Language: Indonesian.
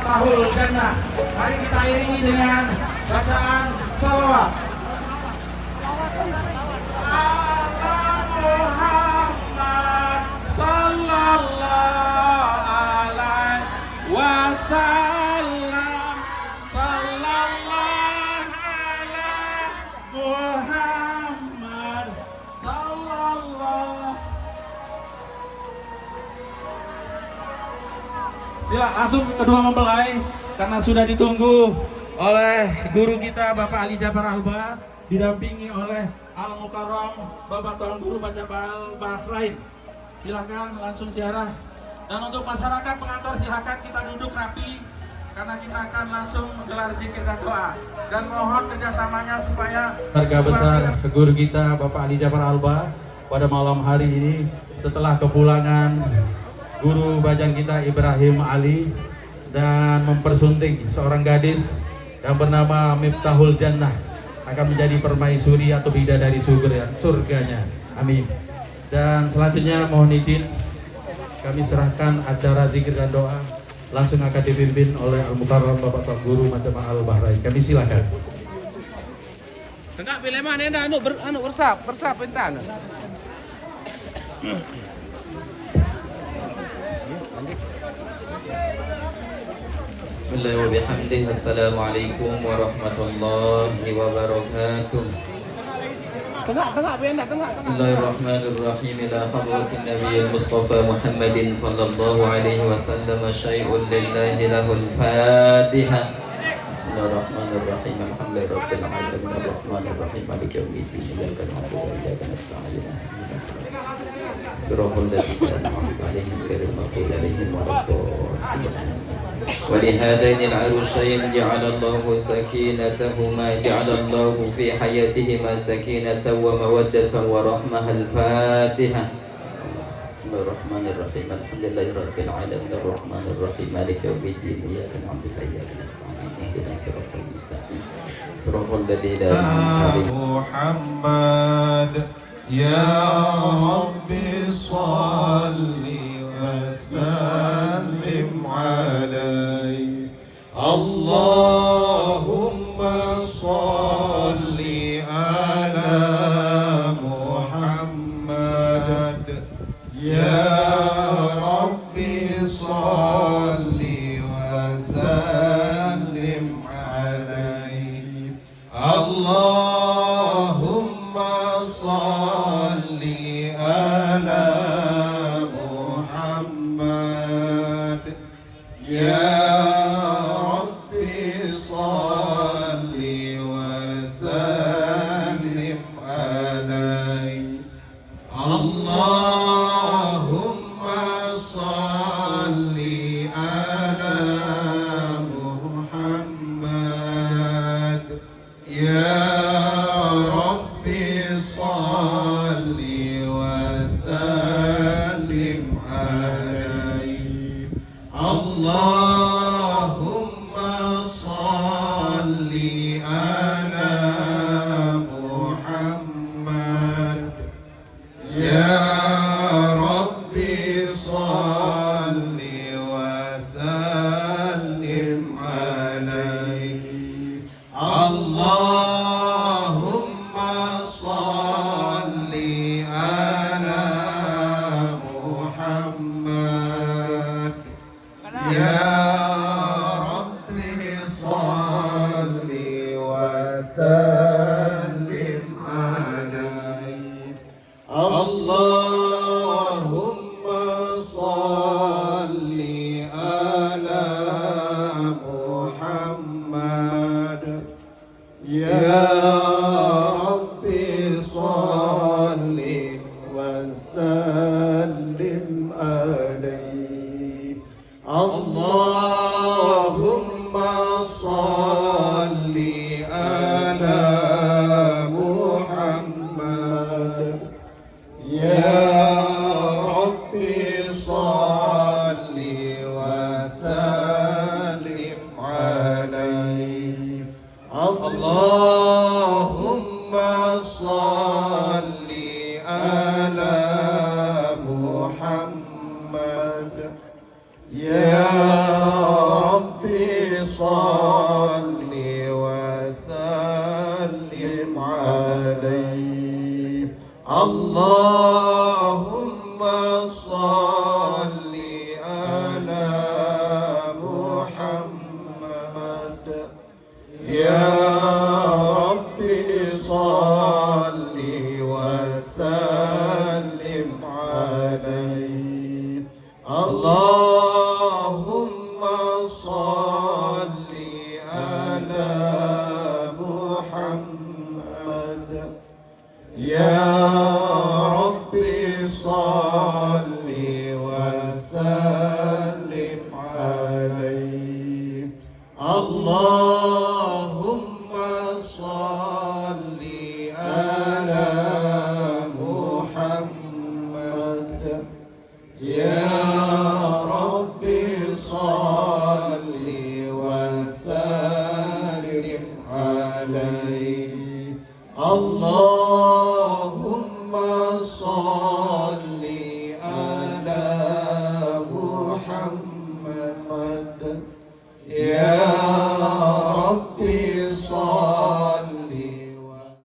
Miftahul Jannah. Mari kita iringi dengan bacaan sholawat. Muhammad sallallahu alaihi wasallam, sallallahu alaihi Muhammad sallallahu. Sila langsung kedua mempelai karena sudah ditunggu oleh guru kita Bapak Ali Jabar Alba, didampingi oleh Al Mukarram Bapak Tuan Guru Majapahit Bahrain. Silakan langsung ziarah. Dan untuk masyarakat pengantar silakan kita duduk rapi karena kita akan langsung menggelar zikir dan doa. Dan mohon kerjasamanya supaya keluarga besar guru kita Bapak Ali Jabar Alba pada malam hari ini setelah kepulangan guru bajang kita Ibrahim Ali dan mempersunting seorang gadis yang bernama Miftahul Jannah akan menjadi permaisuri atau bidadari surganya. Amin. Dan selanjutnya mohon izin kami serahkan acara zikir dan doa langsung akan dipimpin oleh Al Mukarram Bapak Tuan Guru Majapahit Al Bahrain. Kami silakan. Tengah pilih mana anda bersap entan. Bismillah wa bihamdih. Assalamualaikum warahmatullahi wabarakatuh. Tengah benda tengah. Bismillahirrahmanirrahim. Ila hadratin nabiyil mustafa Muhammadin sallallahu alaihi wasallam syai'un lillahi lahul Fatiha. Bismillahirrahmanirrahim. Alhamdulillahirabbil alamin arrahmanirrahim maliki yaumiddin. Iyyaka na'budu wa iyyaka nasta'in. Siratal ladzina an'amta 'alaihim ghairil maghdubi 'alaihim waladdallin. ولهذين العروشين جعل الله سكينتهما جعل الله في حياتهما سكينة ومودة ورحمة. الفاتحة. بسم الله الرحمن الرحيم. الحمد لله رب العالمين الرحمن الرحيم مالك يوم الدين إياك نعبد وإياك نستعين اهدنا الصراط المستقيم صراط الذين أنعمت عليهم. محمد يا رب صل وسلم عليه. اللهم صل على محمد يا رب صل وسلم عليه. اللهم صل على محمد يا رب صل وسلم عليه. اللهم صل على محمد يا رب صل وسلم عليه. اللهم صل على محمد يا رب صل وسلم عليه. اللهم صل على محمد يا رب صل وسلم عليه. اللهم صل على محمد يا رب صل وسلم عليه. اللهم صل على محمد يا رب صل وسلم عليه. اللهم صل على محمد يا رب يا ربي صل وسلم عليه اللهم صل على محمد يا ربي صل وسلم عليه اللهم صل على محمد يا